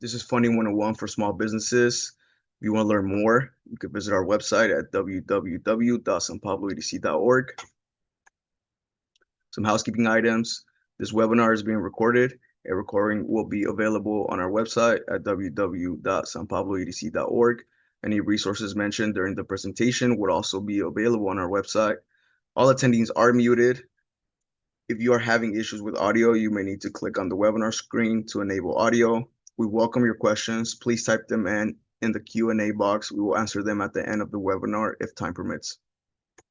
This is Funding 101 for small businesses. If you want to learn more, you can visit our website at www.sanpabloedc.org. Some housekeeping items. This webinar is being recorded. A recording will be available on our website at www.sanpabloedc.org. Any resources mentioned during the presentation would also be available on our website. All attendees are muted. If you are having issues with audio, you may need to click on the webinar screen to enable audio. We welcome your questions. Please type them in the Q&A box. We will answer them at the end of the webinar if time permits. A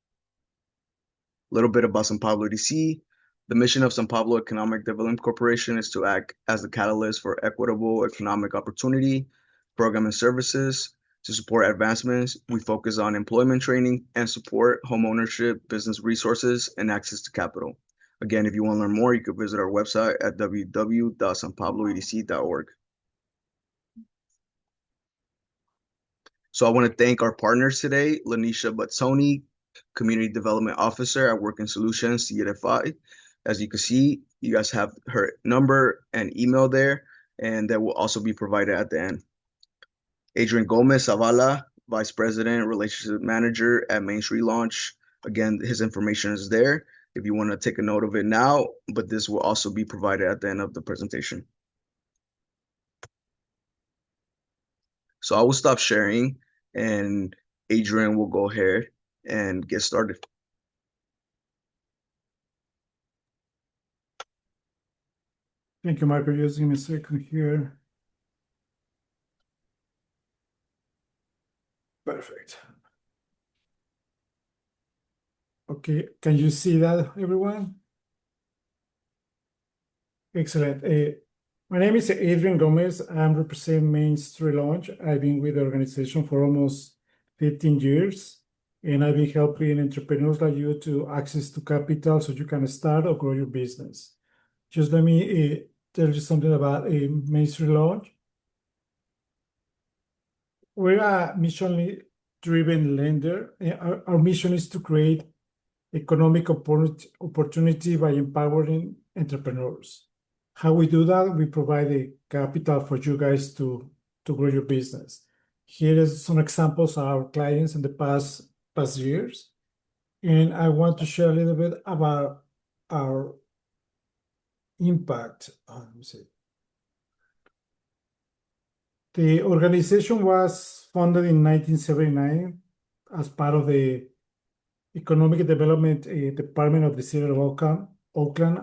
little bit about San Pablo EDC. The mission of San Pablo Economic Development Corporation is to act as the catalyst for equitable economic opportunity, program and services. To support advancements, we focus on employment training and support homeownership, business resources, and access to capital. Again, if you want to learn more, you can visit our website at www.sanpabloedc.org. So I want to thank our partners today, Lanisha Batsoni, Community Development Officer at Working Solutions, CDFI. As you can see, you guys have her number and email there, and that will also be provided at the end. Adrian Gomez Zavala, Vice President, Relationship Manager at Main Street Launch. Again, his information is there if you want to take a note of it now, but this will also be provided at the end of the presentation. So I will stop sharing and Adrian will go ahead and get started. Thank you, Michael. Just give me a second here. Perfect. Okay, can you see that, everyone? Excellent. My name is Adrian Gomez. I'm representing Main Street Launch. I've been with the organization for almost 15 years, and I've been helping entrepreneurs like you to access to capital so you can start or grow your business. Just let me tell you something about Main Street Launch. We're a mission-driven lender. Our mission is to create economic opportunity by empowering entrepreneurs. How we do that? We provide the capital for you guys to grow your business. Here is some examples of our clients in the past years. And I want to share a little bit about our impact. Let me see. The organization was founded in 1979 as part of the Economic Development Department of the City of Oakland.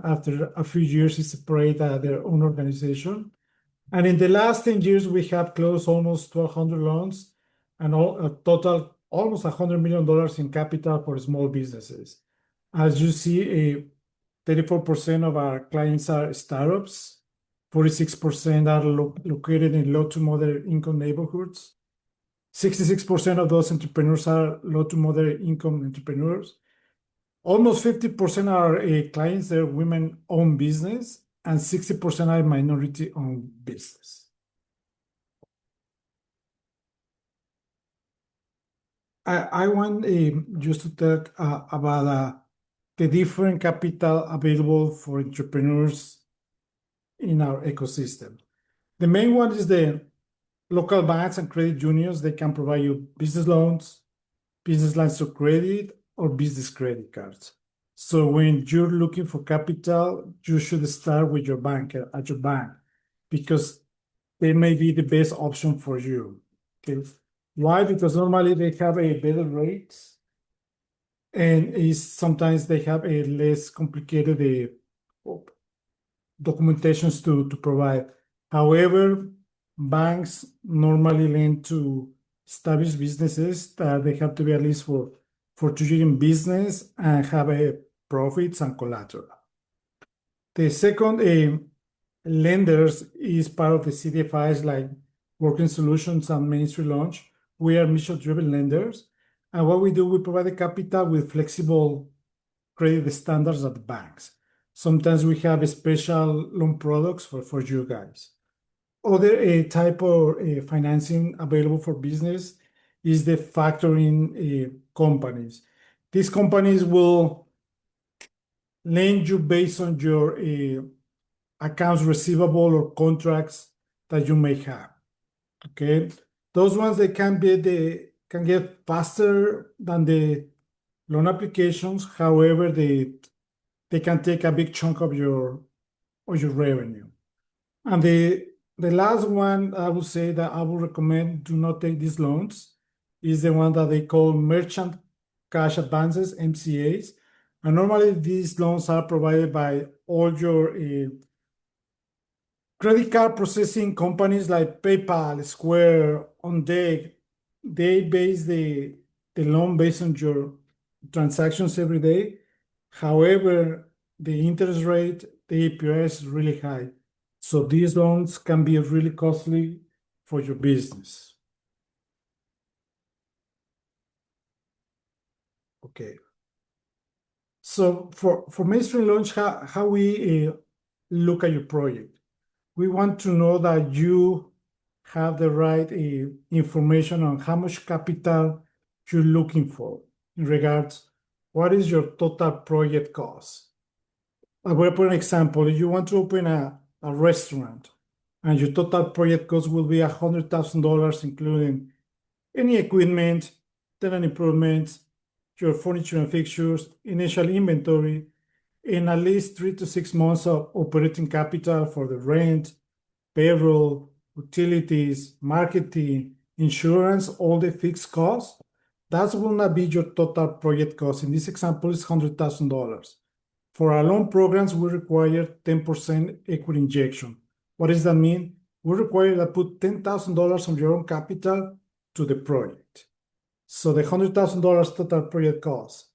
After a few years, it separated their own organization. And in the last 10 years, we have closed almost 1,200 loans and a total almost $100 million in capital for small businesses. As you see, 34% of our clients are startups, 46% are located in low to moderate income neighborhoods. 66% of those entrepreneurs are low to moderate income entrepreneurs. Almost 50% are clients that are women-owned business, and 60% are minority-owned business. I want just to talk about the different capital available for entrepreneurs in our ecosystem. The main one is the local banks and credit unions. They can provide you business loans, business lines of credit, or business credit cards. So when you're looking for capital, you should start with your bank at your bank because they may be the best option for you. Okay. Why? Because normally they have a better rates, and sometimes they have a less complicated documentations to provide. However, banks normally lend to established businesses that they have to be at least for 2 years in business and have profits and collateral. The second lenders is part of the CDFIs like Working Solutions and Main Street Launch. We are mission-driven lenders. And what we do, we provide the capital with flexible credit standards at the banks. Sometimes we have special loan products for you guys. Other type of financing available for business is the factoring companies. These companies will lend you based on your accounts receivable or contracts that you may have. Okay, those ones they can get faster than the loan applications. However, they can take a big chunk of your revenue. And the last one I would say that I would recommend do not take these loans is the one that they call merchant cash advances, MCAs. And normally these loans are provided by all your credit card processing companies like PayPal, Square, OnDeck. They base the loan based on your transactions every day. However, the interest rate, the APR is really high. So these loans can be really costly for your business. Okay. So for mainstream launch, how we look at your project? We want to know that you have the right information on how much capital you're looking for in regards what is your total project cost. I will put an example. If you want to open a restaurant and your total project cost will be $100,000, including any equipment, tenant improvements, your furniture and fixtures, initial inventory, and at least 3 to 6 months of operating capital for the rent, payroll, utilities, marketing, insurance, all the fixed costs. That will not be your total project cost. In this example, it's $100,000. For our loan programs, we require 10% equity injection. What does that mean? We require to put $10,000 on your own capital to the project. So the $100,000 total project cost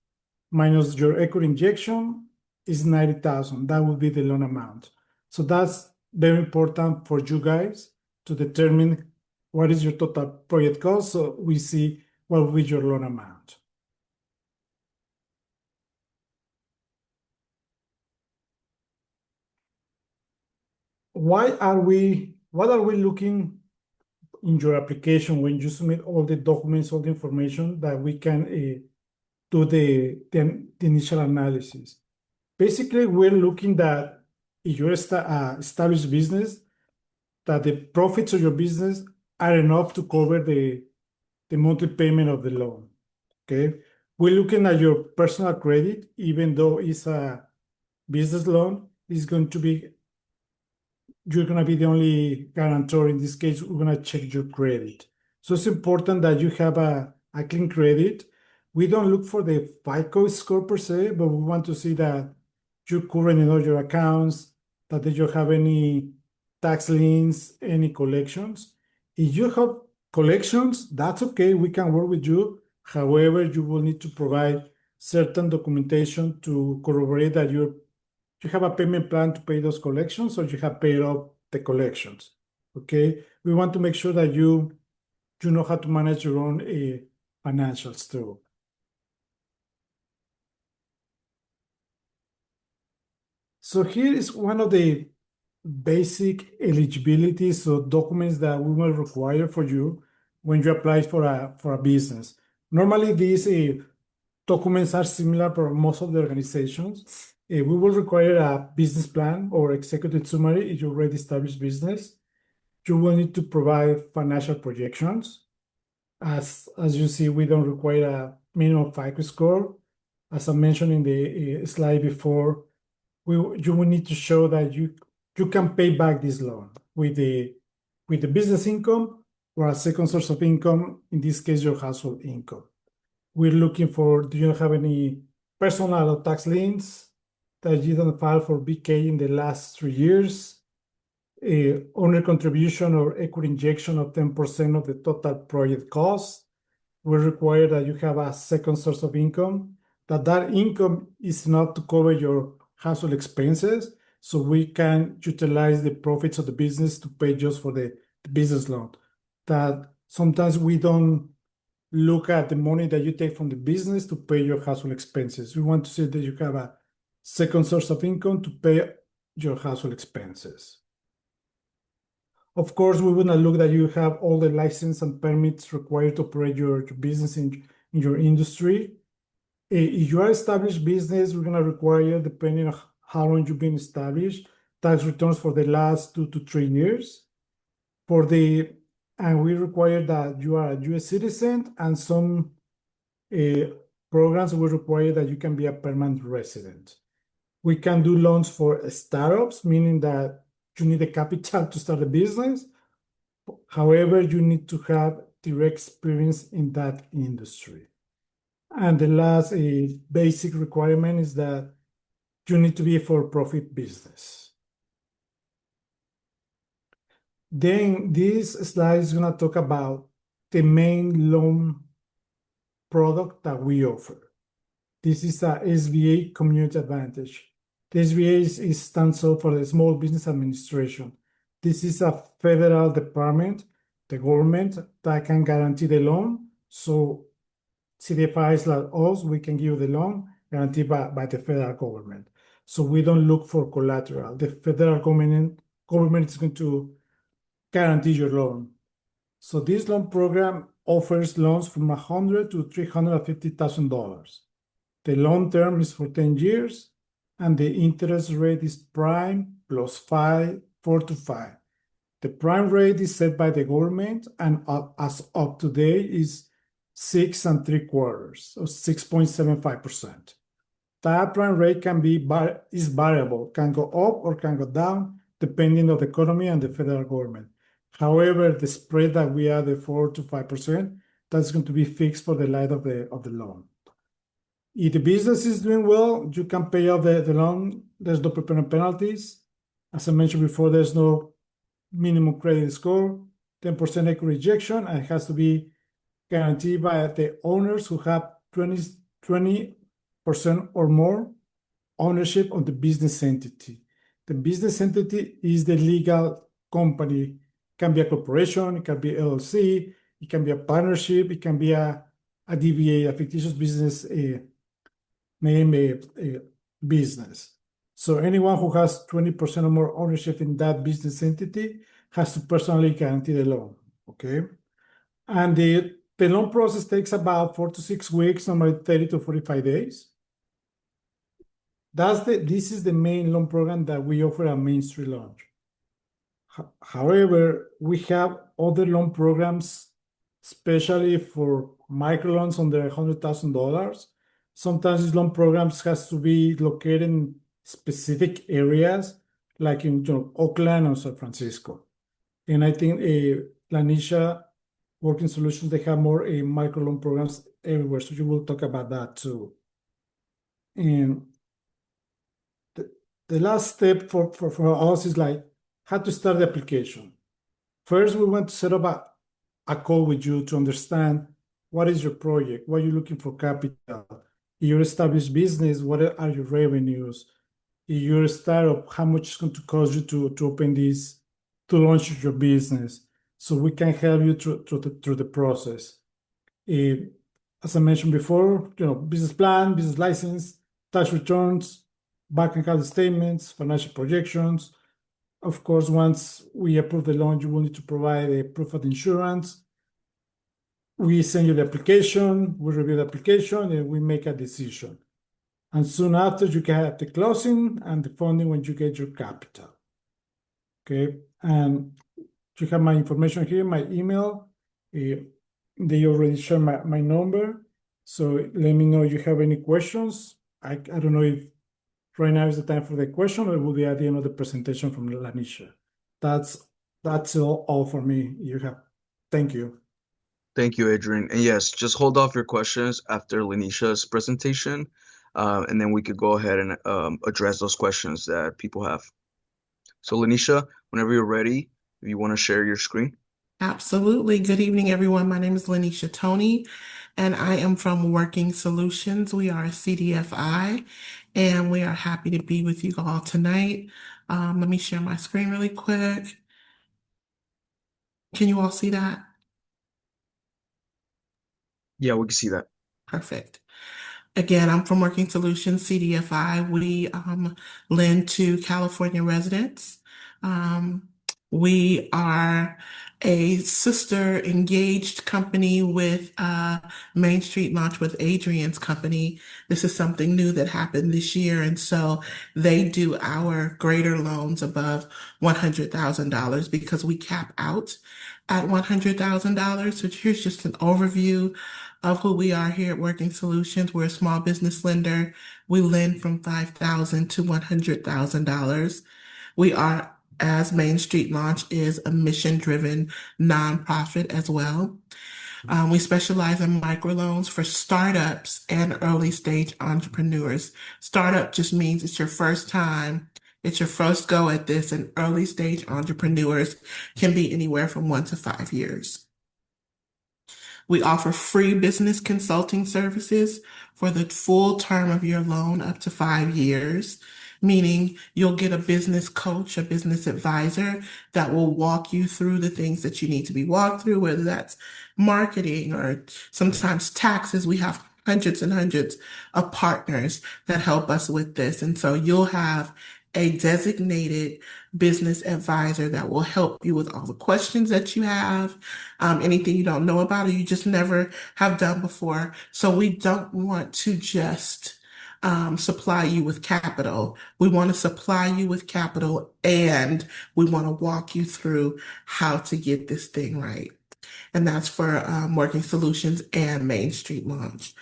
minus your equity injection is $90,000. That will be the loan amount. So that's very important for you guys to determine what is your total project cost, so we see what will be your loan amount. What are we looking in your application when you submit all the documents, all the information that we can do the initial analysis? Basically, we're looking that if you're established business, that the profits of your business are enough to cover the monthly payment of the loan. Okay, we're looking at your personal credit, even though it's a business loan, you're going to be the only guarantor. In this case, we're going to check your credit. So it's important that you have a clean credit. We don't look for the FICO score per se, but we want to see that you're current in all your accounts, that you have any tax liens, any collections. If you have collections, that's okay. We can work with you. However, you will need to provide certain documentation to corroborate that you have a payment plan to pay those collections, or you have paid off the collections. Okay, we want to make sure that you know how to manage your own financials too. So here is one of the basic eligibilities or documents that we will require for you when you apply for a business. Normally, these documents are similar for most of the organizations. We will require a business plan or executive summary if you already established business. You will need to provide financial projections. As you see, we don't require a minimum FICO score. As I mentioned in the slide before, you will need to show that you can pay back this loan with the business income or a second source of income, in this case, your household income. We're looking for, do you have any personal or tax liens that you don't file for BK in the last 3 years? Owner contribution or equity injection of 10% of the total project cost. We require that you have a second source of income, that income is not to cover your household expenses, so we can utilize the profits of the business to pay just for the business loan. That sometimes we don't look at the money that you take from the business to pay your household expenses. We want to see that you have a second source of income to pay your household expenses. Of course, we want to look that you have all the license and permits required to operate your business in your industry. If you are established business, we're going to require, depending on how long you've been established, tax returns for the last 2 to 3 years. and we require that you are a US citizen, and some programs will require that you can be a permanent resident. We can do loans for startups, meaning that you need a capital to start a business. However, you need to have direct experience in that industry. And the last basic requirement is that you need to be a for-profit business. Then this slide is going to talk about the main loan product that we offer. This is a SBA Community Advantage. The SBA stands for the Small Business Administration. This is a federal department, the government, that can guarantee the loan. So CDFIs like us, we can give the loan guaranteed by the federal government. So we don't look for collateral. The federal government is going to guarantee your loan. So this loan program offers loans from $100,000 to $350,000. The loan term is for 10 years, and the interest rate is prime plus 4 to 5. The prime rate is set by the government, and as of today is 6.75, so 6.75%. That prime rate is variable, can go up or can go down, depending on the economy and the federal government. However, the spread that we add, the 4 to 5%, that's going to be fixed for the life of the loan. If the business is doing well, you can pay off the loan. There's no prepayment penalties. As I mentioned before, there's no minimum credit score, 10% equity rejection, and it has to be guaranteed by the owners who have 20% or more ownership of the business entity. The business entity is the legal company. It can be a corporation, it can be LLC, it can be a partnership, it can be a DBA, a fictitious business name business. So anyone who has 20% or more ownership in that business entity has to personally guarantee the loan, okay? And the loan process takes about 4 to 6 weeks, normally 30 to 45 days. This is the main loan program that we offer at Main Street Loan. However, we have other loan programs, especially for microloans under $100,000. Sometimes these loan programs has to be located in specific areas, like in Oakland or San Francisco. And I think Lanisha Working Solutions, they have more microloan programs everywhere. So you will talk about that too. And the last step for us is like how to start the application. First, we want to set up a call with you to understand what is your project, what you're looking for capital. If you're established business, what are your revenues? If you're a startup, how much it's going to cost you to open this, to launch your business? So we can help you through the process. As I mentioned before, business plan, business license, tax returns, bank account statements, financial projections. Of course, once we approve the loan, you will need to provide a proof of insurance. We send you the application, we review the application, and we make a decision. And soon after, you can have the closing and the funding when you get your capital. Okay, and you have my information here, my email. They already shared my number. So let me know if you have any questions. I don't know if right now is the time for the question, or it will be at the end of the presentation from Lanisha. That's all for me. Thank you. Thank you, Adrian. And yes, just hold off your questions after Lanisha's presentation, and then we could go ahead and address those questions that people have. So Lanisha, whenever you're ready, if you want to share your screen. Absolutely. Good evening, everyone. My name is Lanisha Tony, and I am from Working Solutions. We are a CDFI, and we are happy to be with you all tonight. Let me share my screen really quick. Can you all see that? Yeah, we can see that. Perfect. Again, I'm from Working Solutions, CDFI. We lend to California residents. We are a sister engaged company with Main Street Launch with Adrian's company. This is something new that happened this year. And so they do our greater loans above $100,000 because we cap out at $100,000. So here's just an overview of who we are here at Working Solutions. We're a small business lender. We lend from $5,000 to $100,000. We are, as Main Street Launch is, a mission-driven nonprofit as well. We specialize in microloans for startups and early stage entrepreneurs. Startup just means it's your first time, it's your first go at this, and early stage entrepreneurs can be anywhere from 1 to 5 years. We offer free business consulting services for the full term of your loan up to 5 years, meaning you'll get a business coach, a business advisor that will walk you through the things that you need to be walked through, whether that's marketing or sometimes taxes. We have hundreds and hundreds of partners that help us with this. And so you'll have a designated business advisor that will help you with all the questions that you have, anything you don't know about or you just never have done before. So we don't want to just supply you with capital. We want to supply you with capital and we want to walk you through how to get this thing right. And that's for Working Solutions and Main Street Launch.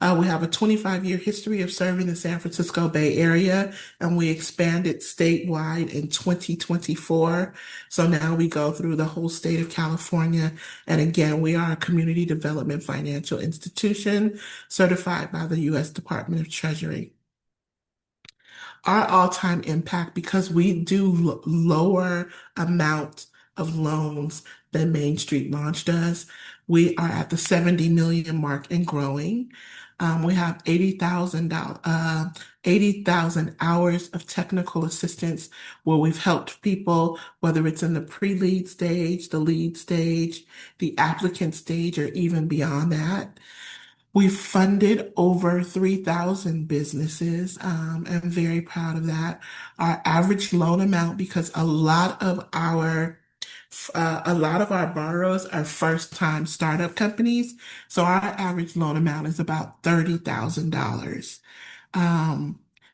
We have a 25-year history of serving the San Francisco Bay Area, and we expanded statewide in 2024. So now we go through the whole state of California. And again, we are a community development financial institution certified by the U.S. Department of Treasury. Our all-time impact, because we do lower amount of loans than Main Street Launch does, we are at the 70 million mark and growing. We have 80,000 hours of technical assistance where we've helped people, whether it's in the pre-lead stage, the lead stage, the applicant stage, or even beyond that. We've funded over 3,000 businesses. I'm very proud of that. Our average loan amount, because a lot of our borrowers are first-time startup companies. So our average loan amount is about $30,000.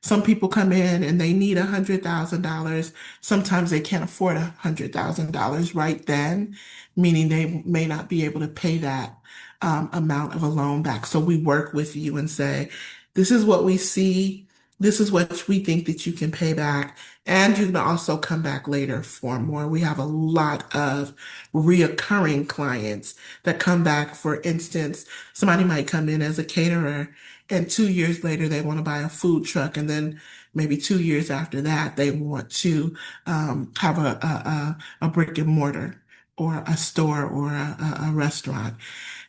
Some people come in and they need $100,000. Sometimes they can't afford $100,000 right then, meaning they may not be able to pay that amount of a loan back. So we work with you and say, this is what we see. This is what we think that you can pay back. And you can also come back later for more. We have a lot of reoccurring clients that come back. For instance, somebody might come in as a caterer and 2 years later they want to buy a food truck. And then maybe 2 years after that, they want to have a brick and mortar or a store or a restaurant.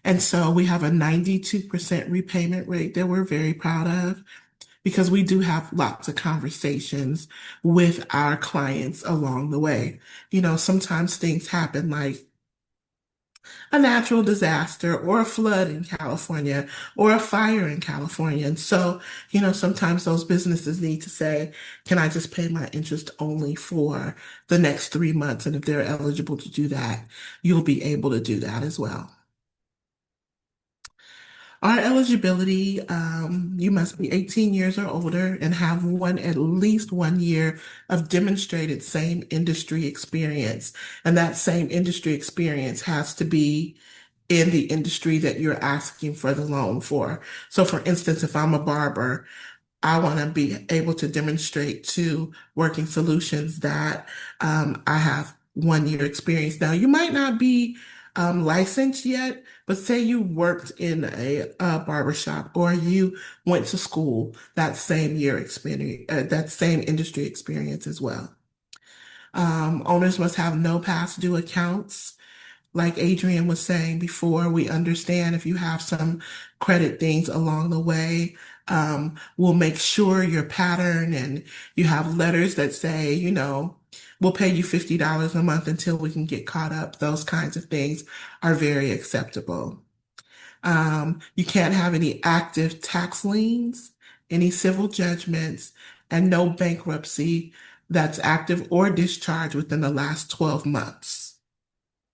And so we have a 92% repayment rate that we're very proud of, because we do have lots of conversations with our clients along the way. You know, sometimes things happen like a natural disaster or a flood in California or a fire in California. And so, you know, sometimes those businesses need to say, can I just pay my interest only for the next 3 months? And if they're eligible to do that, you'll be able to do that as well. Our eligibility, you must be 18 years or older and have at least 1 year of demonstrated same industry experience. And that same industry experience has to be in the industry that you're asking for the loan for. So for instance, if I'm a barber, I want to be able to demonstrate to Working Solutions that I have 1 year experience. Now, you might not be licensed yet, but say you worked in a barbershop or you went to school, that same year experience, that same industry experience as well. Owners must have no past due accounts. Like Adrian was saying before, we understand if you have some credit things along the way, we'll make sure your pattern and you have letters that say, you know, we'll pay you $50 a month until we can get caught up. Those kinds of things are very acceptable. You can't have any active tax liens, any civil judgments, and no bankruptcy that's active or discharged within the last 12 months.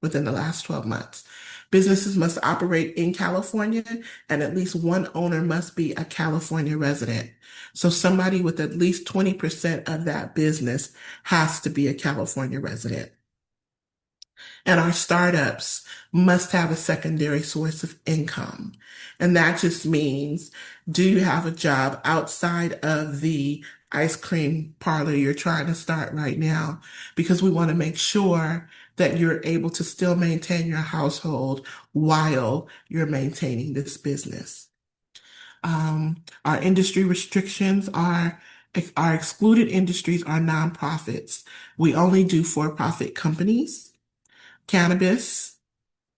within the last 12 months. Businesses must operate in California, and at least one owner must be a California resident. So somebody with at least 20% of that business has to be a California resident. And our startups must have a secondary source of income. And that just means, do you have a job outside of the ice cream parlor you're trying to start right now? Because we want to make sure that you're able to still maintain your household while you're maintaining this business. Our industry restrictions are our excluded industries are nonprofits. We only do for-profit companies, cannabis,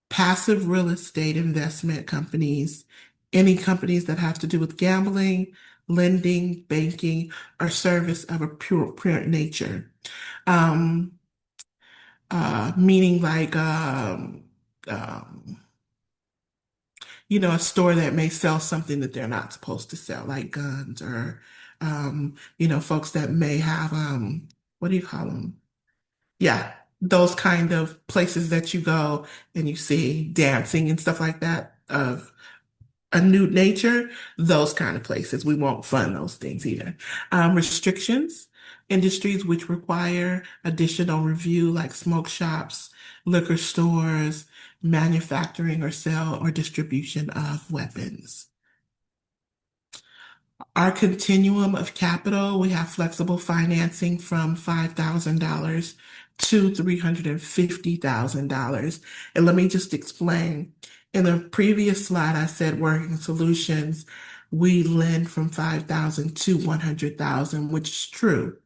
passive real estate investment companies, any companies that have to do with gambling, lending, banking, or service of a pure nature. Meaning like a store that may sell something that they're not supposed to sell, like guns or folks that may have what do you call them? Yeah, those kind of places that you go and you see dancing and stuff like that of a nude nature, those kind of places. We won't fund those things either. Restrictions, industries which require additional review, like smoke shops, liquor stores, manufacturing or sale or distribution of weapons. Our continuum of capital, we have flexible financing from $5,000 to $350,000. And let me just explain. In the previous slide, I said Working Solutions, we lend from $5,000 to $100,000, which is true.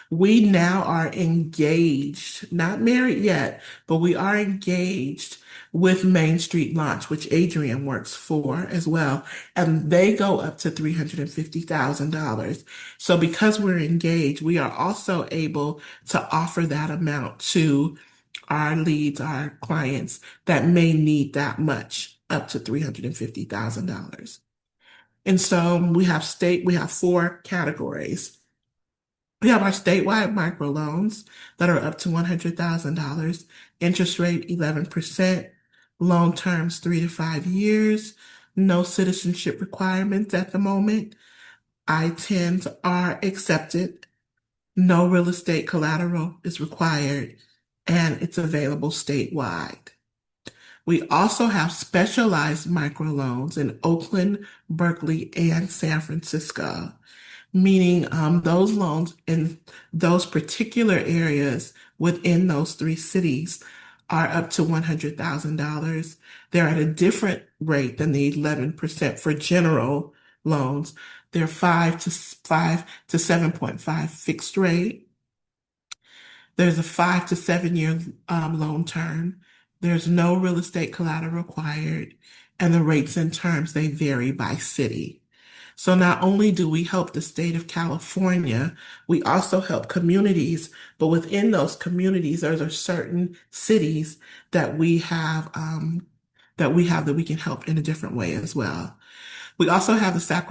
We now are engaged, not married yet, but we are engaged with Main Street Launch, which Adrian works for as well. And they go up to $350,000. So because we're engaged, we are also able to offer that amount to our leads, our clients that may need that much, up to $350,000. And so we have 4 categories. We have our statewide microloans that are up to $100,000, interest rate 11%, loan terms 3 to 5 years, no citizenship requirements at the moment. I-10s are accepted, no real estate collateral is required, and it's available statewide. We also have specialized microloans in Oakland, Berkeley, and San Francisco, meaning those loans in those particular areas within those 3 cities are up to $100,000. They're at a different rate than the 11% for general loans. They're 5 to 7.5 fixed rate. There's a 5 to 7 year loan term. There's no real estate collateral required, and the rates and terms, they vary by city. So not only do we help the state of California, we also help communities, but within those communities, there are certain cities that we have that we can help in a different way as well. We also have the San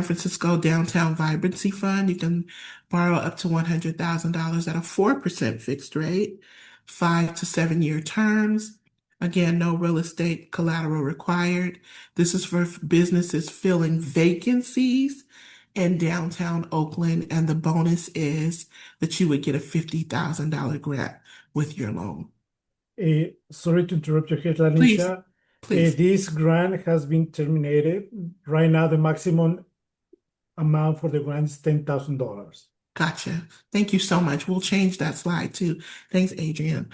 Francisco Downtown Vibrancy Fund. You can borrow up to $100,000 at a 4% fixed rate, 5 to 7 year terms. Again, no real estate collateral required. This is for businesses filling vacancies in downtown Oakland, and the bonus is that you would get a $50,000 grant with your loan. Sorry to interrupt you here, Please, Lanisha. please. This grant has been terminated. Right now, the maximum amount for the grant is $10,000. Gotcha. Thank you so much. We'll change that slide too. Thanks, Adrian.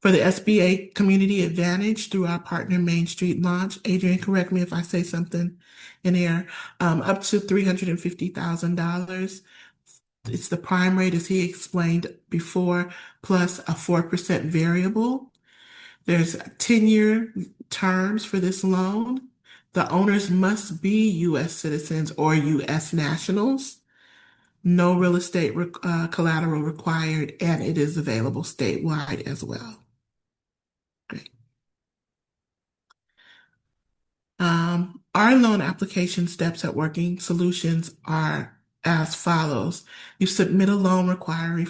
For the SBA Community Advantage through our partner Main Street Launch, Adrian, correct me if I say something in here, up to $350,000. It's the prime rate, as he explained before, plus a 4% variable. There's 10-year terms for this loan. The owners must be U.S. citizens or U.S. nationals. No real estate collateral required, and it is available statewide as well. Great. Our loan application steps at Working Solutions are as follows. You submit a loan inquiry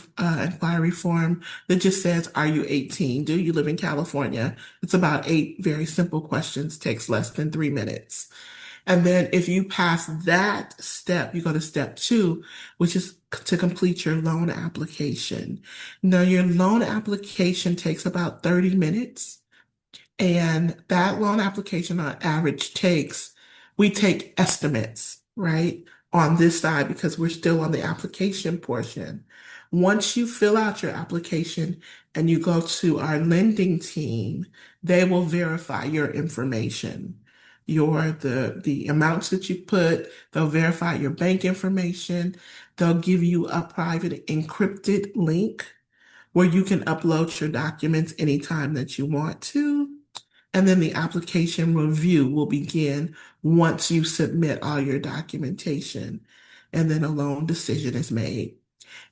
form that just says, are you 18? Do you live in California? It's about 8 very simple questions, takes less than 3 minutes. And then if you pass that step, you go to step 2, which is to complete your loan application. Now, your loan application takes about 30 minutes. And that loan application on average we take estimates, right, on this side because we're still on the application portion. Once you fill out your application and you go to our lending team, they will verify your information, the amounts that you put, they'll verify your bank information, they'll give you a private encrypted link where you can upload your documents anytime that you want to. And then the application review will begin once you submit all your documentation. And then a loan decision is made.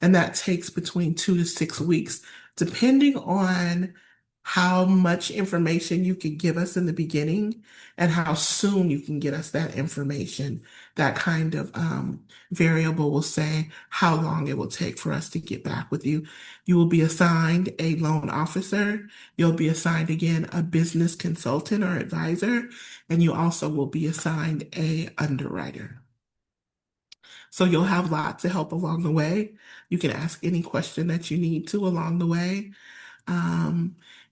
And that takes between 2 to 6 weeks, depending on how much information you can give us in the beginning and how soon you can get us that information. That kind of variable will say how long it will take for us to get back with you. You will be assigned a loan officer. You'll be assigned again a business consultant or advisor, and you also will be assigned a underwriter. So you'll have lots of help along the way. You can ask any question that you need to along the way.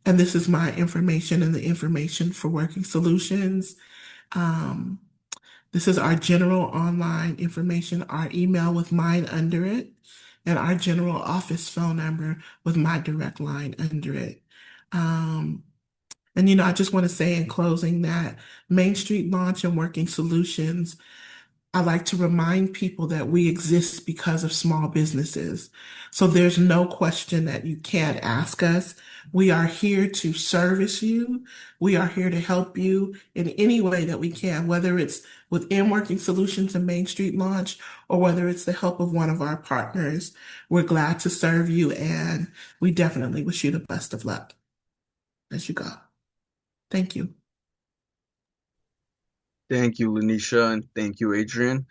And this is my information and the information for Working Solutions. Um, this is our general online information, our email with mine under it, and our general office phone number with my direct line under it. And I just want to say in closing that Main Street Launch and Working Solutions, I like to remind people that we exist because of small businesses. So there's no question that you can't ask us. We are here to service you. We are here to help you in any way that we can, whether it's within Working Solutions and Main Street Launch, or whether it's the help of one of our partners. We're glad to serve you, and we definitely wish you the best of luck as you go. Thank you. Thank you, Lanisha, and thank you, Adrian.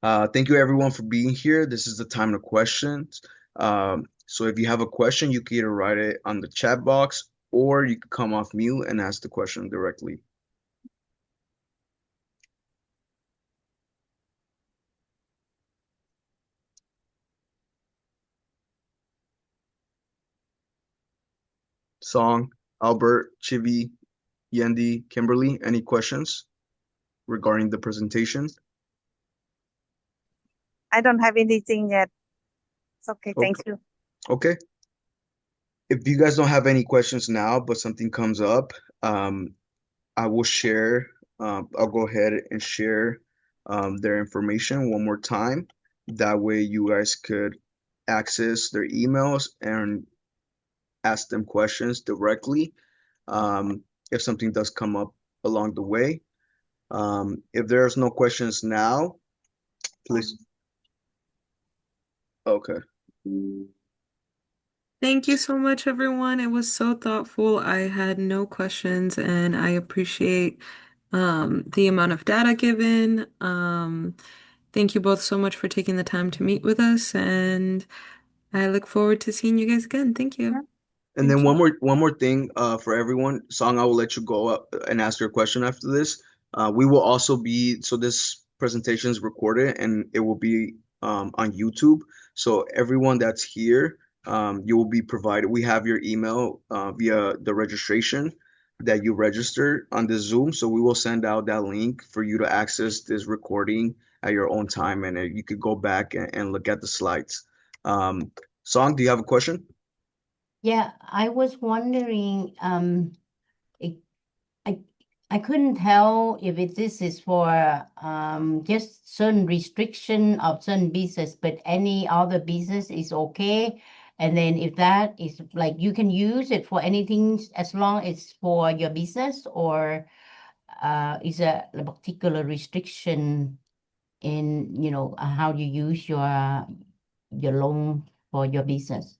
Thank you, everyone, for being here. This is the time of questions. So if you have a question, you can either write it on the chat box or you can come off mute and ask the question directly. Song, Albert, Chivi, Yendi, Kimberly, any questions regarding the presentation? I don't have anything yet. It's okay. Thank you. Okay. If you guys don't have any questions now, but something comes up, I will share. I'll go ahead and share their information one more time. That way you guys could access their emails and ask them questions directly if something does come up along the way. If there's no questions now, please. Okay. Thank you so much, everyone. It was so thoughtful. I had no questions, and I appreciate the amount of data given. Thank you both so much for taking the time to meet with us, and I look forward to seeing you guys again. Thank you. And then one more thing for everyone. Song, I will let you go up and ask your question after this. We will also be, so this presentation is recorded and it will be on YouTube. So everyone that's here, you will be provided. We have your email via the registration that you registered on the Zoom. So we will send out that link for you to access this recording at your own time, and you could go back and look at the slides. Song, do you have a question? Yeah, I was wondering, I couldn't tell if this is for just certain restriction of certain business, but any other business is okay. And then if that is like you can use it for anything as long as for your business, or is a particular restriction in how you use your loan for your business?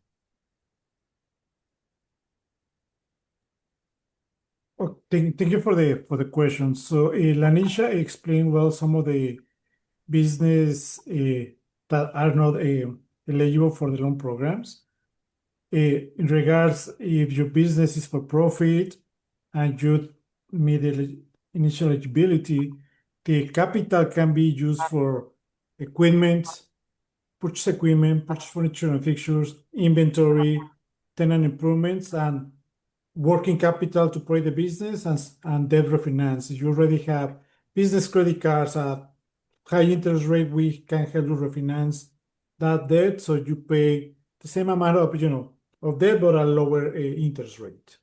Oh, thank you for the question. So Lanisha explained well some of the business that are not eligible for the loan programs. In regards if your business is for profit and you meet the initial eligibility, the capital can be used for equipment, purchase furniture and fixtures, inventory, tenant improvements, and working capital to pay the business and debt refinance. If you already have business credit cards at high interest rate, we can help you refinance that debt so you pay the same amount of of debt but a lower interest rate.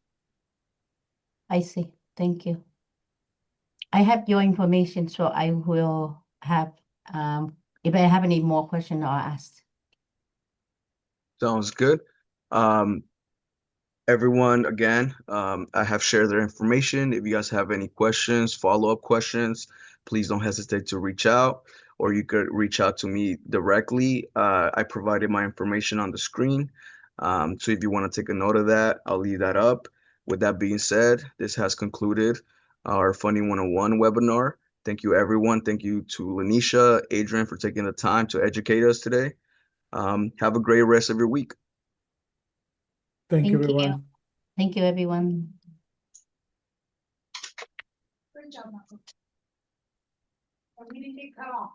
I see. Thank you. I have your information, so I will have, if I have any more questions, I'll ask. Sounds good. Everyone, again, I have shared their information. If you guys have any questions, follow-up questions, please don't hesitate to reach out, or you could reach out to me directly. I provided my information on the screen. So if you want to take a note of that, I'll leave that up. With that being said, this has concluded our Funding 101 webinar. Thank you, everyone. Thank you to Lanisha, Adrian, for taking the time to educate us today. Have a great rest of your week. Thank you, Thank you. everyone. Thank you, everyone. Good job, Marco. We didn't get cut off.